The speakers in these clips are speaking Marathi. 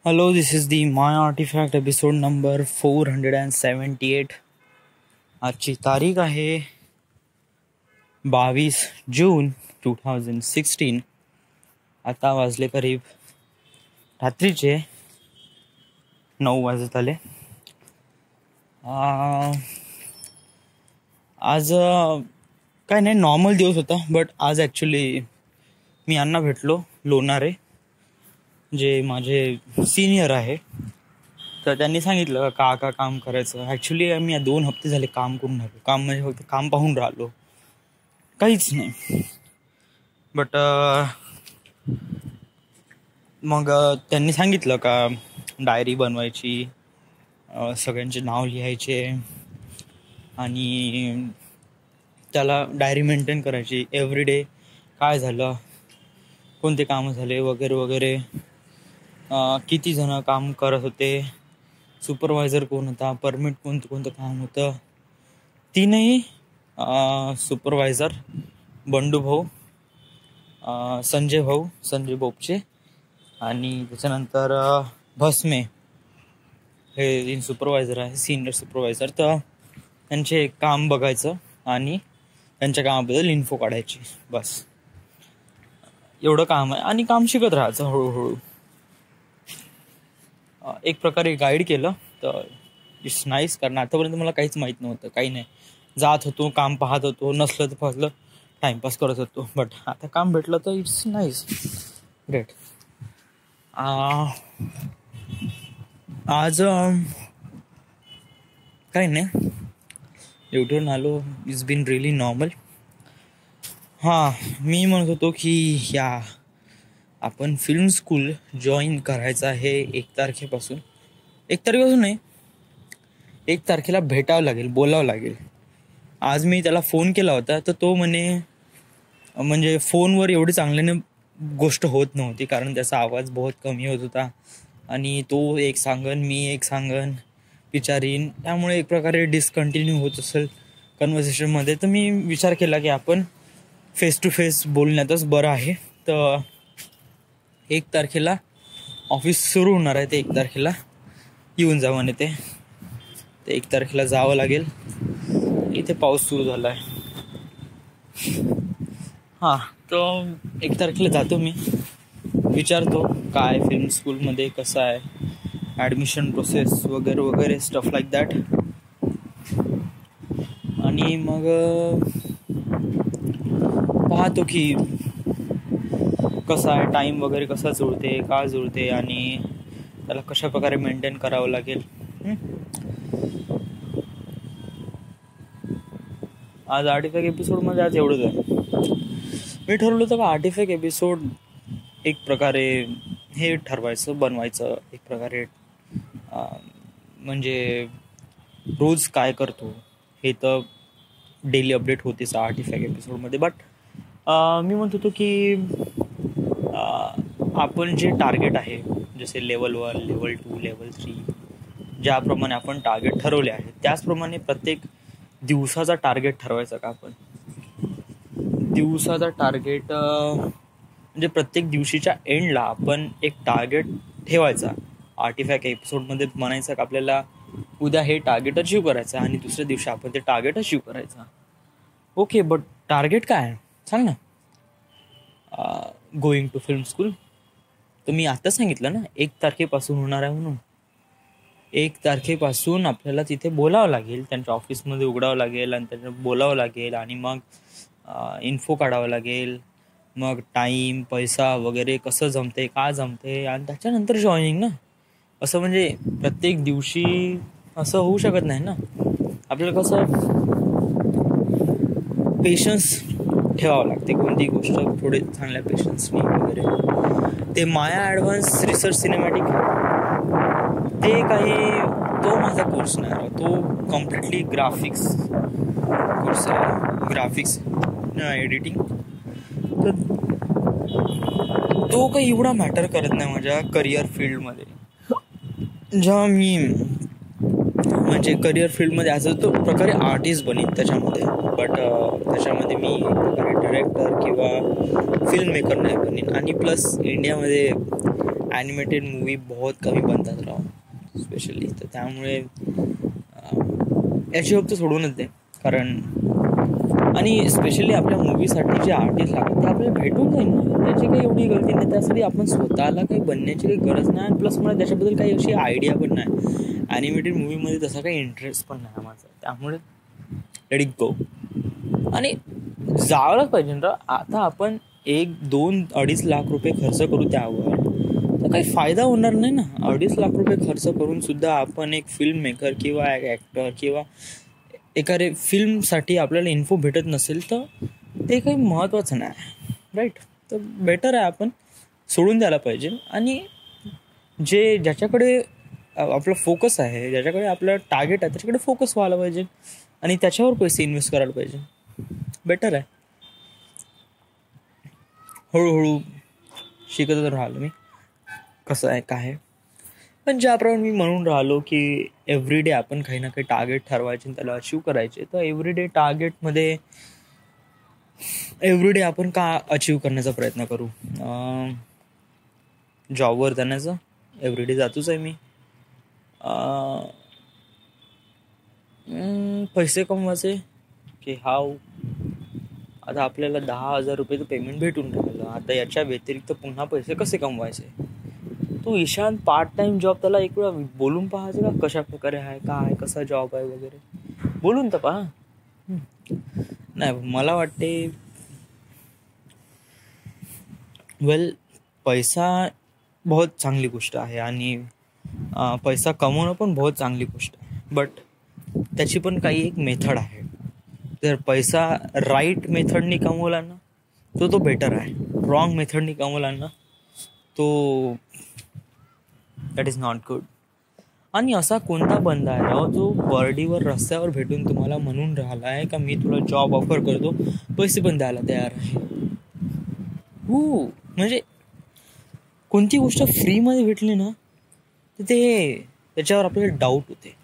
Hello, this is the My Artifact episode number 478. आजची तारीख आहे 22 जून 2016. आता वाजले करीब रात्रीचे 9 वाजत आले. आज काय नाही, नॉर्मल दिवस होता. बट आज ॲक्च्युली मी यांना भेटलो, लोणारे, जे माझे सिनियर आहे. तर त्यांनी सांगितलं का काम करायचं. ॲक्च्युली आम्ही 2 हप्ते झाले काम करून राहिलो. काम म्हणजे फक्त काम पाहून राहिलो, काहीच नाही. बट मग त्यांनी सांगितलं का डायरी बनवायची, सगळ्यांचे नाव लिहायचे आणि त्याला डायरी मेंटेन करायची. एव्हरीडे काय झालं, कोणते कामं झाले वगैरे वगैरे, किती जण काम करत होते, सुपरवायझर कोण होता, परमिट कोणतं काम होतं. 3ही सुपरवायझर बंडू भाऊ, संजय बोपचे आणि त्याच्यानंतर भस्मे, हे 3 सुपरवायझर आहे, सिनियर सुपरवायझर. तर त्यांचे काम बघायचं आणि त्यांच्या कामाबद्दल इन्फो काढायची, बस एवढं काम आहे. आणि काम शिकत राहायचं हळूहळू. एक प्रकारे गाईड केलं तर इट्स नाईस. कारण आतापर्यंत मला काहीच माहीत नव्हतं, काही नाही. जात होतो, काम पाहत होतो, नसलं तर फसलं टाईमपास करत होतो. बट आता काम भेटलं तर इट्स नाईस, ग्रेट. आज काही नाही, ड्युटीवरून आलो. It's been really normal. मी म्हणत होतो की आपण फिल्म स्कूल जॉईन करायचं आहे 1 तारखेपासून. 1 तारखेपासून नाही, 1 तारखेला भेटावं लागेल, बोलावं लागेल. आज मी त्याला फोन केला होता तर तो म्हणजे फोनवर एवढी चांगल्याने गोष्ट होत नव्हती, कारण त्याचा आवाज बहुत कमी होत होता आणि तो एक सांगन, मी एक सांगन, विचारीन, त्यामुळे एक प्रकारे डिस्कंटिन्यू होत असेल कन्व्हर्सेशनमध्ये. तर मी विचार केला की आपण फेस टू फेस बोलण्यातच बरं आहे. तर 1 तारखेला ऑफिस सुरू होणार आहे, ते 1 तारखेला येऊन जावं ते 1 तारखेला जावं लागेल. इथे पाऊस सुरू झाला आहे. तर 1 तारखेला जातो मी, विचारतो काय फिल्म स्कूलमध्ये कसं आहे, ॲडमिशन प्रोसेस वगैरे वगैरे, स्टफ लाईक दॅट. आणि मग पाहतो की कसा आहे, टाईम वगैरे कसा जुळते, का जुळते आणि त्याला कशा प्रकारे मेंटेन करावं लागेल. आज आर्टिफॅक्ट एपिसोडमध्ये आज एवढंच आहे. मी ठरवलं होतं का आर्टिफॅक्ट एपिसोड एक प्रकारे हे ठरवायचं, बनवायचं एक प्रकारे, म्हणजे रोज काय करतो हे तर डेली अपडेट होतेच आर्टिफॅक्ट एपिसोडमध्ये. बट मी म्हणत होतो की आपण जे टार्गेट आहे, जसे लेवल 1, लेवल 2, लेवल 3, ज्याप्रमाणे आपण टार्गेट ठरवले आहे त्याचप्रमाणे प्रत्येक दिवसाचा टार्गेट ठरवायचा का आपण. दिवसाचा टार्गेट म्हणजे प्रत्येक दिवशीच्या एंडला आपण एक टार्गेट ठेवायचा. आर्टिफॅक्ट एपिसोडमध्ये म्हणायचं का आपल्याला उद्या हे टार्गेट अचीव करायचं आणि दुसऱ्या दिवशी आपण ते टार्गेट अचीव करायचं. ओके, बट टार्गेट काय आहे सांग ना. गोईंग टू फिल्म स्कूल, तर मी आता सांगितलं ना 1 तारखेपासून होणार आहे म्हणून. 1 तारखेपासून आपल्याला तिथे बोलावं लागेल, त्यांच्या ऑफिसमध्ये उघडावं लागेल आणि त्यांना बोलावं लागेल आणि मग इन्फो काढावं लागेल. मग टाईम, पैसा वगैरे कसं जमते, का जमते, आणि त्याच्यानंतर जॉईनिंग ना. असं म्हणजे प्रत्येक दिवशी असं होऊ शकत नाही ना. आपल्याला कसं पेशन्स ठेवावं लागते, कोणती गोष्ट थोडे चांगल्या पेशन्सनी वगैरे. ते माया ॲडव्हान्स रिसर्च सिनेमॅटिक, ते तो माझा कोर्स नाही, तो कम्प्लिटली ग्राफिक्स कोर्स आहे, ग्राफिक्स एडिटिंग. तर तो काही एवढा मॅटर करत नाही माझ्या करिअर फील्डमध्ये. जेव्हा मी म्हणजे करिअर फील्डमध्ये ॲज अ तो प्रकारे आर्टिस्ट बनीन त्याच्यामध्ये, बट त्याच्यामध्ये मी एक प्रकारे डायरेक्टर किंवा फिल्म मेकर नाही बनीन. आणि प्लस इंडियामध्ये ॲनिमेटेड मूवी बहुत कमी बनतात राव स्पेशली. तर त्यामुळे याची होप तर सोडूनच दे. कारण आणि स्पेशली आपल्या मूवीसाठी जे आर्टिस्ट लागतात ते आपल्याला भेटून जाईल ना, त्याची काही एवढी गलती नाही. त्यासाठी आपण स्वतःला काही बनण्याची काही गरज नाही. आणि प्लस मला त्याच्याबद्दल काही अशी आयडिया पण नाही. ॲनिमेटेड मूवीमध्ये तसा काही इंटरेस्ट पण नाही माझा. त्यामुळे लेट इट गो. आणि जावंच पाहिजे ना. आता आपण 1-2-2.5 लाख रुपये खर्च करू त्यावर, तर काही फायदा होणार नाही ना. 2.5 लाख रुपये खर्च करून सुद्धा आपण एक फिल्म मेकर किंवा एक ॲक्टर किंवा एखाद्या फिल्मसाठी आपल्याला इन्फो भेटत नसेल तर ते काही महत्त्वाचं नाही, राईट. तर बेटर आहे आपण सोडून द्यायला पाहिजे. आणि ज्याच्याकडे आपला फोकस आहे, ज्याच्याकडे आपलं टार्गेट आहे, त्याच्याकडे फोकस व्हायला पाहिजे आणि त्याच्यावर पैसे इन्व्हेस्ट करायला पाहिजे. बेटर आहे. हळूहळू शिकतच राहिलो मी कसं आहे काय आहे. पण ज्याप्रमाणे मी म्हणून राहिलो की एव्हरीडे आपण काही ना काही टार्गेट ठरवायचे आणि त्याला अचीव करायचे. तर एव्हरीडे टार्गेटमध्ये एव्हरीडे आपण का अचीव करण्याचा प्रयत्न करू. जॉबवर जाण्याचा एव्हरीडे जातोच आहे मी. पैसे कमवायचे की हाव. आता आपल्याला 10,000 रुपयेचं पेमेंट भेटून राहिलं. आता याच्या व्यतिरिक्त पुन्हा पैसे कसे कमवायचे. तो ईशान पार्ट टाइम जॉब त्याला एक वेळा बोलून पाहायचं का कशा प्रकारे आहे, काय कसा जॉब आहे वगैरे, बोलून तर पहा. नाही मला वाटते पैसा बहुत चांगली गोष्ट आहे आणि पैसा कमवणं पण बहुत चांगली गोष्ट आहे. बट त्याची पण काही एक मेथड आहे. जर पैसा राईट मेथडनी कमवला ना तो बेटर आहे. रॉंग मेथडनी कमवला ना तो दॅट इज नॉट गुड. आणि असा कोणता बंदा आहे राव जो बर्डीवर रस्त्यावर भेटून तुम्हाला म्हणून राहिला आहे का मी तुला जॉब ऑफर करतो, पैसे पण द्यायला तयार आहे. म्हणजे कोणती गोष्ट फ्रीमध्ये भेटली ना तर त्याच्यावर आपल्याला डाऊट होते.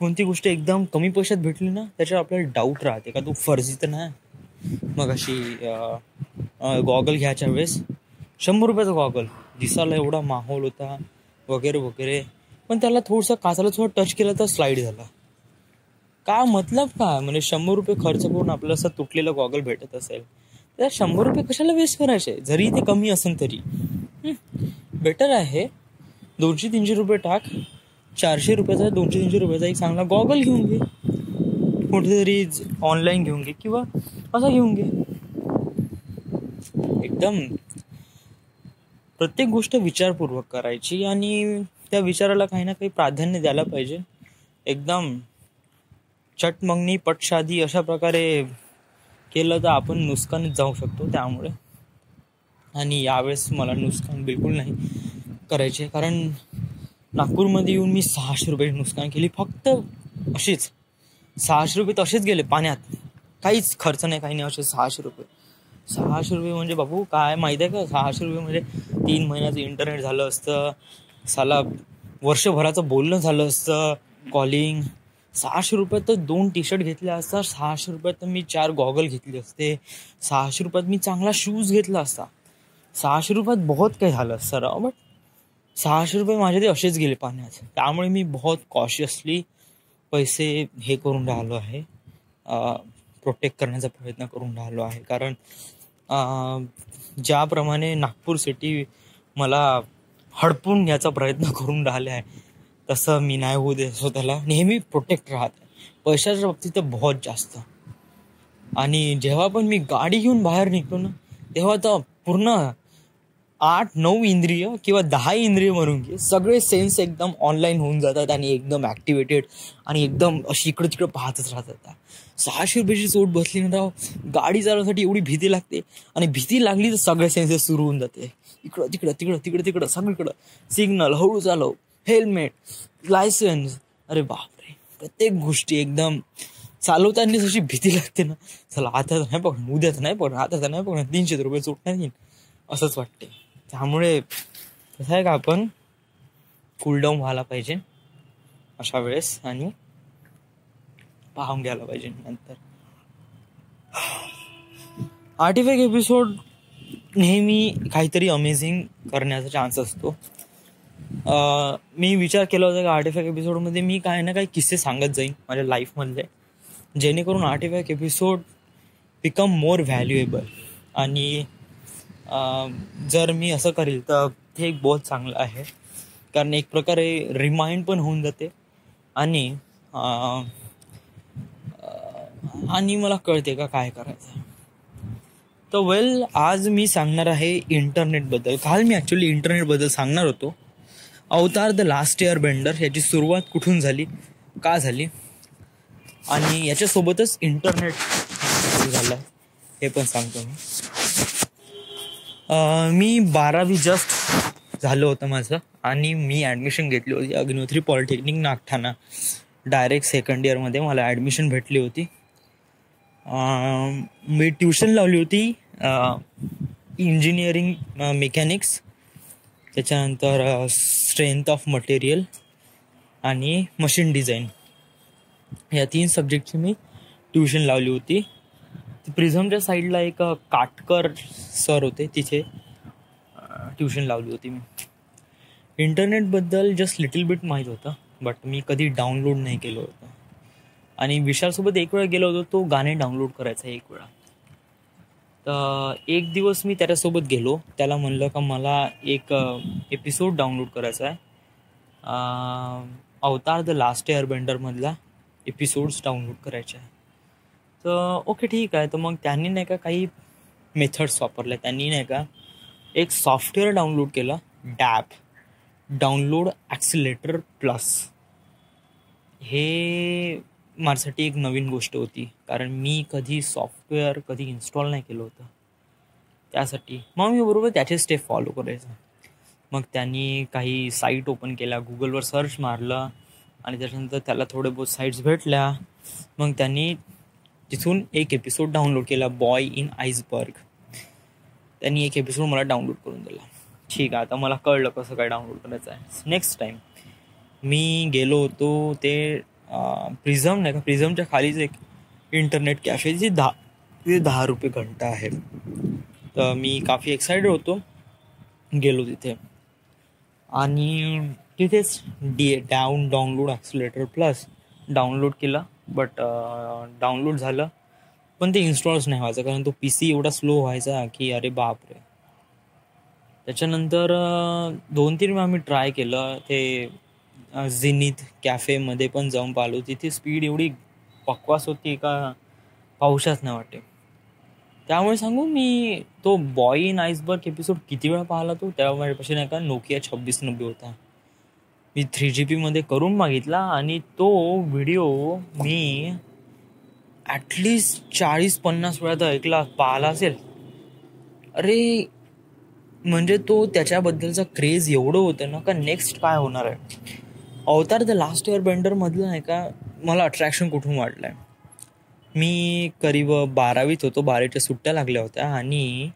कोणती गोष्ट एकदम कमी पैशात भेटली ना त्याच्यावर आपल्याला डाऊट राहते का तू फर्जी तर नाही. मग अशी गॉगल घ्यायच्या वेळेस 100 रुपयाचा गॉगल दिसायला एवढा माहोल होता वगैरे वगैरे, पण त्याला थोडंसं काचाला थोडं टच केलं तर स्लाईड झाला. का मतलब का म्हणजे 100 रुपये खर्च करून आपल्याला असं तुटलेलं गॉगल भेटत असेल तर 100 रुपये कशाला वेस्ट करायचे, जरी ते कमी असेल तरी. बेटर आहे 200-300 रुपये टाक, 400 रुपयाचा 200-300 रुपयाचा एक चांगला गॉगल घेऊन घे, कुठेतरी ऑनलाईन घेऊन घे किंवा असा घेऊन घे. एकदम प्रत्येक गोष्ट विचारपूर्वक करायची आणि त्या विचाराला काही ना काही प्राधान्य द्यायला पाहिजे. एकदम चट मंगनी पटशादी अशा प्रकारे केलं तर आपण नुकसानीत जाऊ शकतो. त्यामुळे आणि यावेळेस मला नुकसान बिलकुल नाही करायचे. कारण नागपूरमध्ये येऊन मी 600 रुपयाची नुकसान केली. फक्त अशीच 600 रुपये तसेच गेले पाण्यात, काहीच खर्च नाही काही नाही. असे 600 रुपये म्हणजे बाबू काय माहिती आहे का, 600 रुपये म्हणजे 3 महिन्याचं इंटरनेट झालं असतं, साला वर्षभराचं बोलणं झालं असतं, कॉलिंग. 600 रुपयात तर 2 टी-शर्ट घेतले असता, 600 रुपयात तर मी 4 गॉगल घेतले असते, 600 रुपयात मी चांगला शूज घेतला असता, 600 रुपयात बहुत काही झालं असतं राव. बट 600 रुपये माझे ते असेच गेले पाण्यात. त्यामुळे मी बहुत कॉशियसली पैसे हे करून राहिलो आहे, प्रोटेक्ट करण्याचा प्रयत्न करून राहिलो आहे. कारण ज्याप्रमाणे नागपूर सिटी मला हडपून घ्यायचा प्रयत्न करून राहिले आहे तसं मी नाही होऊ दे स्वतःला. नेहमी प्रोटेक्ट राहत पैशाच्या बाबतीत तर बहुत जास्त. आणि जेव्हा पण मी गाडी घेऊन बाहेर निघतो ना तेव्हा तर पूर्ण 8-9 इंद्रिय किंवा 10 इंद्रिय म्हणून घे, सगळे सेन्स एकदम ऑनलाईन होऊन जातात आणि एकदम ॲक्टिवेटेड आणि एकदम अशी इकडं तिकडं पाहतच राहतात. 600 रुपयाची चोट बसली ना राव, गाडी चालवण्यासाठी एवढी भीती लागते आणि भीती लागली तर सगळे सेन्सेस सुरू होऊन जाते. इकडं तिकडं तिकडं तिकडं तिकडं सगळीकडं सिग्नल, हळू चालव, हेल्मेट, लायसन्स, अरे बापरे, प्रत्येक गोष्टी एकदम चालवतानाच अशी भीती लागते ना, चला आता नाही पकडून, उद्याच नाही पकडून, आता नाही पकडून, 300 रुपये सुटणार नाही असंच वाटते. त्यामुळे कसं आहे का आपण कूलडाऊन व्हायला पाहिजे अशा वेळेस आणि पाहून घ्यायला पाहिजे. नंतर 8 एपिसोड नेहमी काहीतरी अमेझिंग करण्याचा चान्स असतो. मी विचार केला होता की 85 एपिसोडमध्ये मी काही ना काही किस्से सांगत जाईन माझ्या लाईफमधले, जेणेकरून 85 एपिसोड बिकम मोर व्हॅल्युएबल. आणि जर मी असं करेल तर हे एक बहुत चांगलं आहे, कारण एक प्रकारे रिमाइंड पण होऊन जाते आणि आणि मला कळते का काय करायचं. तर आज मी सांगणार आहे इंटरनेटबद्दल. काल मी ॲक्च्युली इंटरनेटबद्दल सांगणार होतो. अवतार द लास्ट एअर बेंडर याची सुरुवात कुठून झाली, का झाली, आणि याच्यासोबतच इंटरनेट झालं हे पण सांगतो मी. 12वी जस्ट झालं होतं माझं आणि मी ॲडमिशन घेतली होती Agnihotri polytechnic Nagthana. Direct second इयरमध्ये मला ॲडमिशन भेटली होती. मी ट्युशन लावली होती इंजिनिअरिंग मेकॅनिक्स, त्याच्यानंतर स्ट्रेंथ ऑफ मटेरियल आणि मशीन डिझाईन या 3 सब्जेक्टची मी ट्युशन लावली होती. प्रिझमच्या साईडला एक काटकर सर होते, तिथे ट्युशन लावली होती मी. इंटरनेटबद्दल जस्ट लिटिल बिट माहीत होतं, बट मी कधी डाउनलोड नाही केलं होतं. आणि विशालसोबत एक वेळा गेलो होतो, तो गाणे डाउनलोड करायचा एक वेळा. तर एक दिवस मी त्याच्यासोबत गेलो, त्याला म्हणलं का मला एक एपिसोड डाउनलोड करायचा आहे, अवतार द लास्ट एअर बेंडरमधला एपिसोड्स डाउनलोड करायचे आहे. तर ओके ठीक आहे. तर मग त्यांनी नाही का काही मेथड्स वापरल्या. त्यांनी नाही का एक सॉफ्टवेअर डाउनलोड केलं, डॅप, डाउनलोड ॲक्सिलेटर प्लस. हे माझ्यासाठी एक नवीन गोष्ट होती, कारण मी कधी सॉफ्टवेअर इन्स्टॉल नाही केलं होतं. त्यासाठी मग मी बरोबर त्याचे स्टेप फॉलो करायचं. मग त्यांनी काही साईट ओपन केल्या, गुगलवर सर्च मारलं आणि त्याच्यानंतर त्याला थोडे बहुत साईट्स भेटल्या. मग त्यांनी तिथून एक एपिसोड डाउनलोड केला, बॉय इन आईसबर्ग. त्यांनी एक एपिसोड मला डाउनलोड करून दिला. ठीक आहे, आता मला कळलं कसं काय डाउनलोड करायचं आहे. नेक्स्ट टाईम मी गेलो होतो ते प्रिझम नाही का, प्रिझमच्या खालीच एक इंटरनेट कॅफे, जी 10 रुपये घंटा आहे. तर मी काफी एक्सायटेड होतो, गेलो तिथे आणि तिथेच डाउनलोड ॲक्सिलेटर प्लस डाउनलोड केलं. बट डाउनलोड झालं पण ते इन्स्टॉलच नाही व्हायचं, कारण तो PC एवढा स्लो व्हायचा की अरे बापरे. त्याच्यानंतर 2-3 वेळा मी ट्राय केलं. ते झेनिथ कॅफेमध्ये पण जाऊन पाहिलो, तिथे स्पीड एवढी बकवास होती का पाऊशाच नाही वाटते. त्यामुळे सांगू, मी तो बॉय इन आईसबर्ग एपिसोड किती वेळा पाहिला. तो तेव्हा माझ्यापाशी नाही का नोकिया 2690 होता. मी 3GB मध्ये करून मागितला आणि तो व्हिडिओ मी ॲटलिस्ट 40-50 वेळा तर ऐकला, पाहिला असेल. अरे म्हणजे तो त्याच्याबद्दलचा क्रेज एवढं होतं ना का नेक्स्ट काय होणार आहे. अवतार द लास्ट एअर बेंडरमधलं नाही का मला अट्रॅक्शन कुठून वाटलं आहे. मी करीब 12वीत होतो, 12वीच्या सुट्ट्या लागल्या होत्या आणि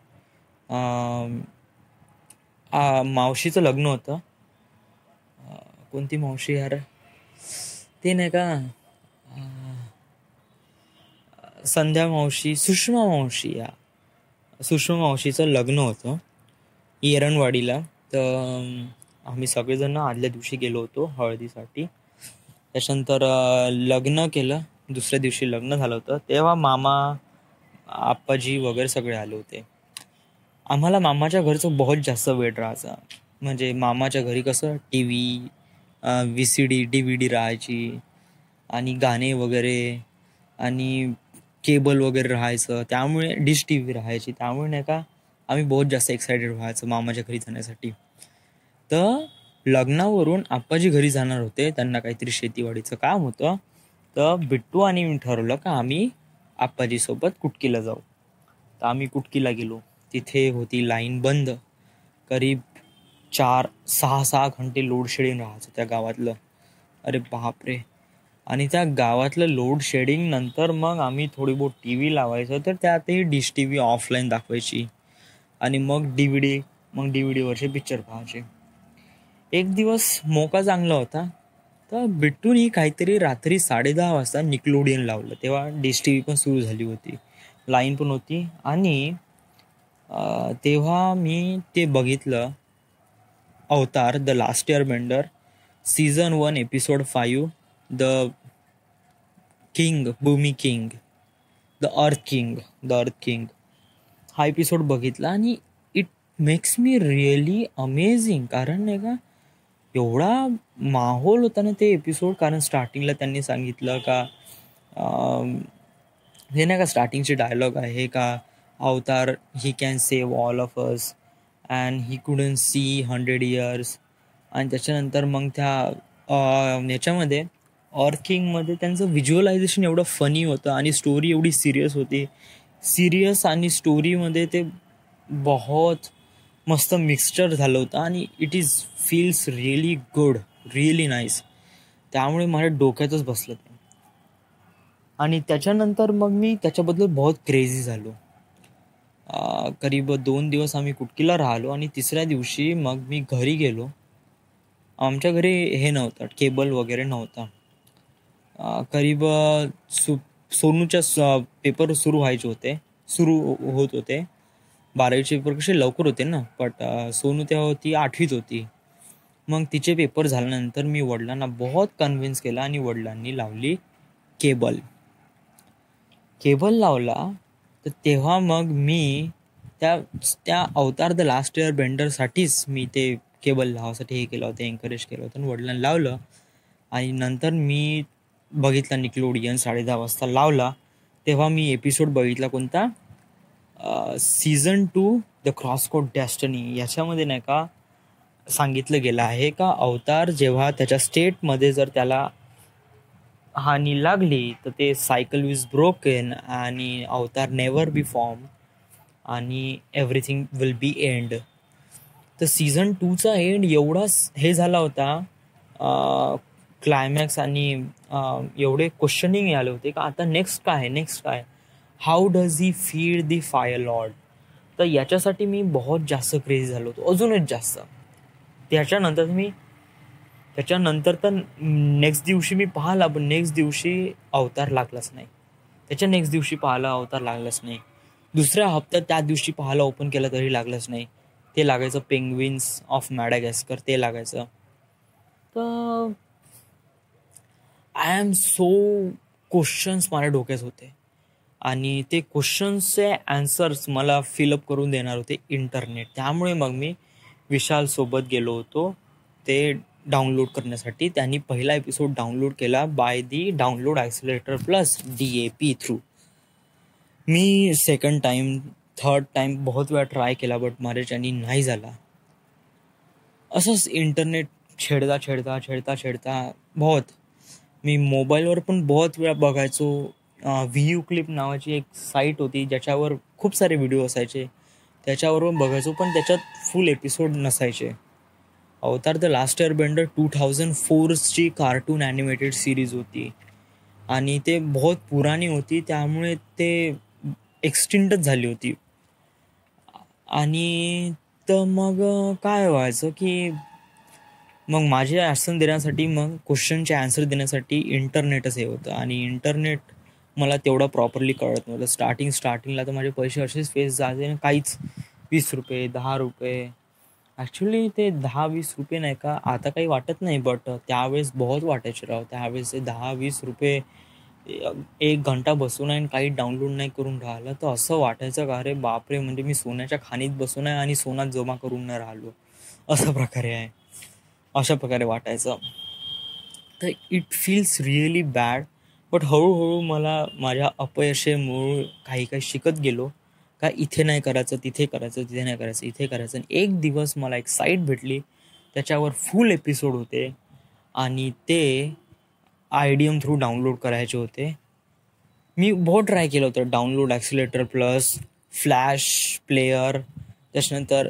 मावशीचं लग्न होतं. कोणती मावशी यार, ते नाही का संध्या मावशी, सुषमा मावशीचं लग्न होतं येरणवाडीला. तर आम्ही सगळेजण आदल्या दिवशी गेलो होतो हळदीसाठी. त्याच्यानंतर लग्न केलं, दुसऱ्या दिवशी लग्न झालं होतं. तेव्हा मामा, आप्पाजी वगैरे सगळे आले होते. आम्हाला मामाच्या घरचं बहुत जास्त वेळ राहायचा. म्हणजे मामाच्या घरी कसं TV, VCD, DVD राहायची आणि गाणे वगैरे आणि केबल वगैरे राहायचं. त्यामुळे डिश TV राहायची. त्यामुळे नाही का आम्ही बहुत जास्त एक्सायटेड व्हायचं मामाच्या घरी जाण्यासाठी. तर लग्नावरून आप्पाजी घरी जाणार होते, त्यांना काहीतरी शेतीवाडीचं काम होतं. तर बिट्टू आणि मी ठरवलं का आम्ही आप्पाजीसोबत कुटकीला जाऊ. तर आम्ही कुटकीला गेलो. तिथे होती लाईन बंद. करीब 4-6 घंटे लोड शेडिंग राहायचं त्या गावातलं. अरे बापरे. आणि त्या गावातलं लोड शेडिंग नंतर मग आम्ही थोडी बहुत TV लावायचं, तर त्यातही डिश TV ऑफलाईन दाखवायची आणि मग DVDवरचे पिक्चर पाहायचे. एक दिवस मोका चांगला होता, तर बिट्टूनी काहीतरी रात्री 10:30 वाजता निकलोडियन लावलं. तेव्हा डिश TV पण सुरू झाली होती, लाईन पण होती आणि तेव्हा मी ते बघितलं, Avatar the last air vendor season 1 episode 5, the king, भूमी किंग, द अर्थ किंग हा एपिसोड बघितला आणि it makes me really amazing. कारण नाही का, एवढा माहोल होता ना ते एपिसोड. कारण स्टार्टिंगला त्यांनी सांगितलं का, हे नाही का स्टार्टिंगचे डायलॉग आहे का, Avatar he can save all of us and he couldn't see 100 years. आणि त्याच्यानंतर मग त्या याच्यामध्ये अर्थ किंगमध्ये त्यांचं व्हिज्युअलायझेशन एवढं फनी होतं आणि स्टोरी एवढी सिरियस होती. सिरियस आणि स्टोरीमध्ये ते बहुत मस्त मिक्सचर झालं होतं आणि it is feels really good, really nice. त्यामुळे माझ्या डोक्यातच बसलं ते. आणि त्याच्यानंतर मग मी त्याच्याबद्दल बहुत क्रेझी झालो. करीब 2 दिवस आम्ही कुटकीला राहिलो आणि तिसऱ्या दिवशी मग मी घरी गेलो. आमच्या घरी हे नव्हतं, केबल वगैरे नव्हता. करीब सोनूच्या पेपर सुरू होत होते. 12वीचे पेपर कसे लवकर होते ना, बट सोनू तेव्हा होती 8वीत होती. मग तिचे पेपर झाल्यानंतर मी वडिलांना बहुत कन्व्हिन्स केला आणि वडिलांनी लावली केबल लावला. तर तेव्हा मग मी त्या अवतार द लास्ट इयर बेंडरसाठीच मी ते केबल लावासाठी हे केलं होतं, एन्करेज केलं होतं आणि वडिलांना लावलं. आणि नंतर मी बघितला निकलोडियन 10:30 वाजता लावला. तेव्हा मी एपिसोड बघितला कोणता, सीझन 2 द क्रॉसकोड डेस्टिनी. याच्यामध्ये नाही का सांगितलं गेलं आहे का, अवतार जेव्हा त्याच्या स्टेटमध्ये जर त्याला हानी लागली तर ते सायकल विज ब्रोकन आणि अवतार नेव्हर बी फॉर्म आणि एव्हरीथिंग विल बी एंड. तर सीझन 2चा एंड एवढा हे झाला होता, क्लायमॅक्स, आणि एवढे क्वेश्चनिंग आले होते का आता नेक्स्ट काय, how does he feed the fire Lord. तर याच्यासाठी मी बहुत जास्त क्रेझी झालो होतो, अजूनच जास्त. त्याच्यानंतर तर नेक्स्ट दिवशी मी पाहिला, पण नेक्स्ट दिवशी अवतार लागलाच नाही. त्याच्या नेक्स्ट दिवशी पाहिला अवतार लागलाच नाही. दुसऱ्या हप्त्यात त्या दिवशी पाहायला ओपन केलं तरी लागलंच नाही. ते लागायचं पेंग्विन्स ऑफ मॅडागॅस्कर, ते लागायचं. तर आय एम सो क्वेश्चन्स माझ्या डोक्यात होते आणि ते क्वेश्चन्सचे आन्सर्स मला फिलअप करून देणार होते इंटरनेट. त्यामुळे मग मी विशालसोबत गेलो होतो ते डाउनलोड करण्यासाठी. त्यांनी पहिला एपिसोड डाउनलोड केला by the download accelerator plus DAP through. Me second time, third time बहुत वेळा ट्राय केला, बट माझ्याच्यानी नाही झाला. असंच इंटरनेट छेडता बहुत. मी मोबाईलवर पण बहुत वेळा बघायचो. VU क्लिप नावाची एक साईट होती ज्याच्यावर खूप सारे व्हिडिओ असायचे, त्याच्यावर बघायचो, पण त्याच्यात फुल एपिसोड नसायचे. Avatar the last air bender 2004ची कार्टून ॲनिमेटेड सिरीज होती आणि ते बहुत पुराणी होती, त्यामुळे ते एक्सटिंक्टच झाली होती. आणि तर मग काय व्हायचं की मग माझे आन्सर देण्यासाठी, मग क्वेश्चनचे आन्सर देण्यासाठी इंटरनेटच हे होतं. आणि इंटरनेट मला तेवढं प्रॉपरली कळत नव्हतं. स्टार्टिंगला तर माझे पैसे असेच फेस जायचे, काहीच 20 रुपये 10 रुपये. ॲक्च्युली ते 10-20 रुपये नाही का आता काही वाटत नाही, बट त्यावेळेस बहुत वाटायचे राव. त्यावेळेस ते 10-20 रुपये 1 घंटा बसून आहे आणि काही डाउनलोड नाही करून राहिलं तर असं वाटायचं का अरे बापरे, म्हणजे मी सोन्याच्या खाणीत बसून आहे आणि सोनात जमा करून नाही राहिलो, अशा प्रकारे वाटायचं. तर it feels really bad. But हळूहळू मला माझ्या अपयशामुळे काही शिकत गेलो का इथे नाही करायचं, तिथे करायचं, तिथे नाही करायचं, इथे करायचं. आणि एक दिवस मला एक साईट भेटली, त्याच्यावर फुल एपिसोड होते आणि ते IDM थ्रू डाउनलोड करायचे होते. मी बहुत ट्राय केलं होतं, download accelerator plus, flash player, त्याच्यानंतर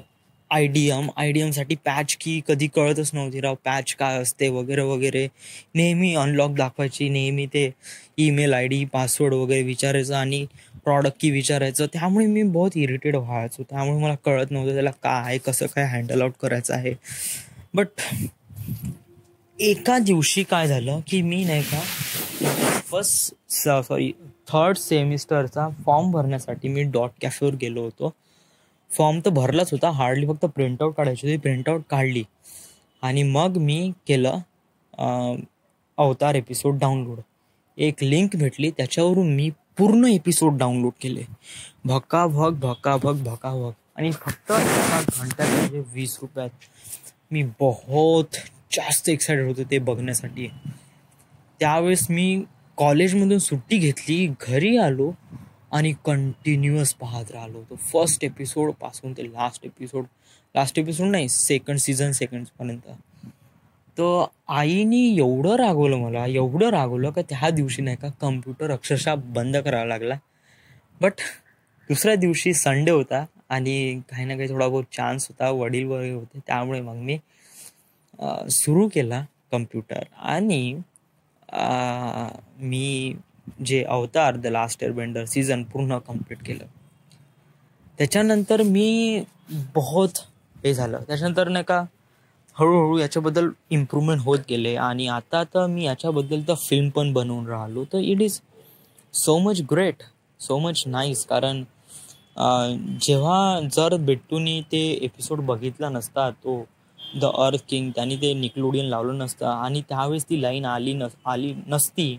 IDMसाठी पॅच की कधी कळतच नव्हती राव, पॅच काय असते वगैरे वगैरे. नेहमी अनलॉक दाखवायची, नेहमी ते ईमेल ID पासवर्ड वगैरे विचारायचं आणि प्रॉडक्ट की विचारायचं. त्यामुळे मी बहुत इरिटेड व्हायचो. त्यामुळे मला कळत नव्हतं त्याला काय कसं काय हँडल आउट करायचं आहे. बट एका दिवशी काय झालं की मी नाही का थर्ड सेमिस्टरचा फॉर्म भरण्यासाठी मी डॉट कॅफेवर गेलो होतो फॉर्म तर भरलाच होता, हार्डली फक्त प्रिंटआउट काढायची होती. प्रिंटआउट काढली आणि मग मी केलं अवतार एपिसोड डाउनलोड. एक लिंक भेटली, त्याच्यावरून मी पूर्ण एपिसोड डाउनलोड केले. भकाभक आणि फक्त एका घंट्यात म्हणजे 20 रुपयात. मी बहुत जास्त एक्सायटेड होतो ते बघण्यासाठी. त्यावेळेस मी कॉलेजमधून सुट्टी घेतली, घरी आलो आणि कंटिन्युअस पाहत राहिलो. तो फर्स्ट एपिसोड पासून ते लास्ट एपिसोड नाही, सेकंडपर्यंत. तर आईने एवढं रागवलं का त्या दिवशी नाही का कम्प्युटर अक्षरशः बंद करावा लागला. बट दुसऱ्या दिवशी संडे होता आणि काही ना काही थोडा बहुत चान्स होता, वडील वगैरे होते, त्यामुळे मग मी सुरू केला कम्प्युटर. आणि मी जे अवतार द लास्ट एअरबेंडर सीझन पूर्ण कम्प्लीट केलं. त्याच्यानंतर मी बहुत हे झालं. त्याच्यानंतर नाही का हळूहळू याच्याबद्दल इम्प्रूव्हमेंट होत गेले आणि आता तर मी याच्याबद्दल तर फिल्म पण बनवून राहिलो. तर it is so much great, so much nice. कारण जेव्हा जर बिट्टूनी ते एपिसोड बघितला नसता, तो द अर्थ किंग, त्यांनी ते निकलोडियन लावलं नसतं आणि त्यावेळेस ती लाईन आली नसती,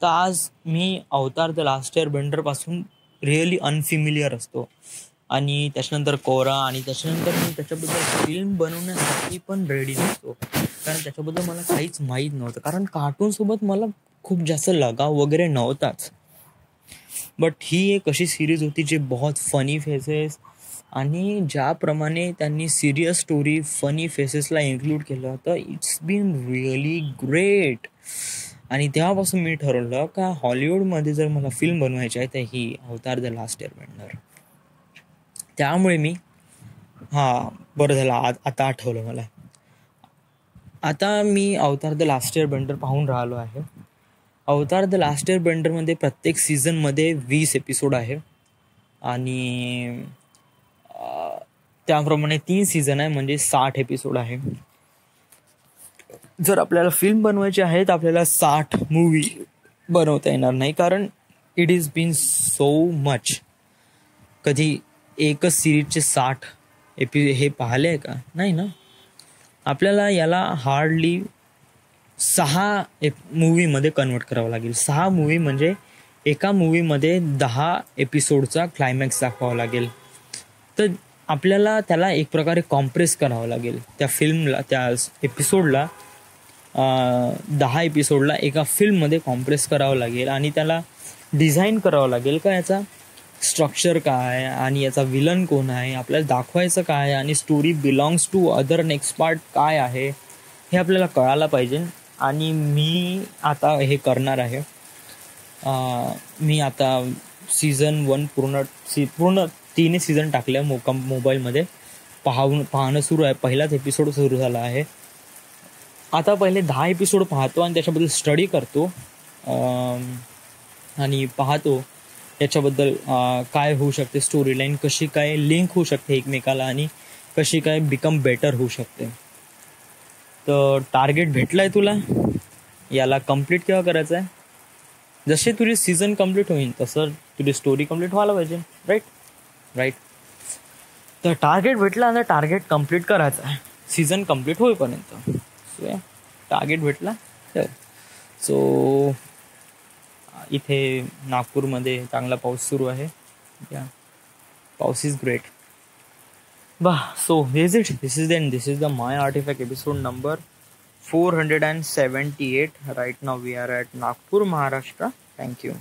तर आज मी अवतार द लास्ट एअरबेंडर पासून रिअली अनफिमिलियर असतो. आणि त्याच्यानंतर कोरा, आणि त्याच्यानंतर मी त्याच्याबद्दल फिल्म बनवण्यासाठी पण रेडी नसतो, कारण त्याच्याबद्दल मला काहीच माहीत नव्हतं. कारण कार्टूनसोबत मला खूप जास्त लगाव वगैरे नव्हताच. बट ही एक अशी सिरीज होती जे बहुत फनी फेसेस, आणि ज्याप्रमाणे त्यांनी सिरियस स्टोरी फनी फेसेसला इन्क्लूड केलं, तर इट्स बीन रिअली ग्रेट. आणि तेव्हापासून मी ठरवलं का हॉलिवूडमध्ये जर मला फिल्म बनवायची आहे तर ही अवतार द लास्ट एअरबेंडर. त्यामुळे मी बरं झालं आता आठवलं मला. आता मी अवतार द लास्ट एअरबेंडर पाहून राहिलो आहे. अवतार द लास्ट एअरबेंडरमध्ये प्रत्येक सीझनमध्ये 20 एपिसोड आहे आणि त्याप्रमाणे 3 सीझन आहे, म्हणजे 60 एपिसोड आहे. जर आपल्याला फिल्म बनवायची आहे तर आपल्याला 60 मूवी बनवता येणार नाही, कारण it is been so much. कधी एकच सिरीजचे 60 हे पाहिले आहे का? नाही ना. आपल्याला याला हार्डली 6 मूवीमध्ये कन्वर्ट करावं लागेल. 6 मूवी म्हणजे एका मूवीमध्ये 10 एपिसोडचा क्लायमॅक्स दाखवावा लागेल. तर आपल्याला त्याला एक प्रकारे कॉम्प्रेस करावं लागेल. त्या फिल्मला, त्या एपिसोडला, 10 एपिसोडला एका फिल्ममध्ये कॉम्प्रेस करावं लागेल आणि त्याला डिझाईन करावं लागेल का याचा स्ट्रक्चर काय आणि याचा विलन कोण आहे, आपल्याला दाखवायचं काय, आणि story belongs to other next part काय आहे हे आपल्याला कळायला पाहिजे. आणि मी आता हे करणार आहे. मी आता सीझन 1 पूर्ण 3 सीझन टाकल्या मोबाईलमध्ये. पाहणं सुरू आहे. पहिलाच एपिसोड सुरू झाला आहे. आता पहिले 10 एपिसोड पाहतो आणि त्याच्याबद्दल स्टडी करतो आणि पाहतो याच्याबद्दल काय होऊ शकते, स्टोरी लाईन कशी काय लिंक होऊ शकते एकमेकाला आणि कशी काय बिकम बेटर होऊ शकते. तर टार्गेट भेटला आहे तुला, याला कम्प्लीट केव्हा करायचं आहे? जसे तुझी सीझन कम्प्लीट होईल तसं तुझी स्टोरी कम्प्लीट व्हायला पाहिजे. राईट. तर टार्गेट भेटला आणि टार्गेट कम्प्लीट करायचं आहे सीझन कम्प्लीट होईपर्यंत. टार्गेट भेटला तर सो इथे नागपूरमध्ये चांगला पाऊस सुरू आहे. पाऊस is great. So this is the My Artifact episode number 478. Right now we are at Nagpur, Maharashtra. Thank you.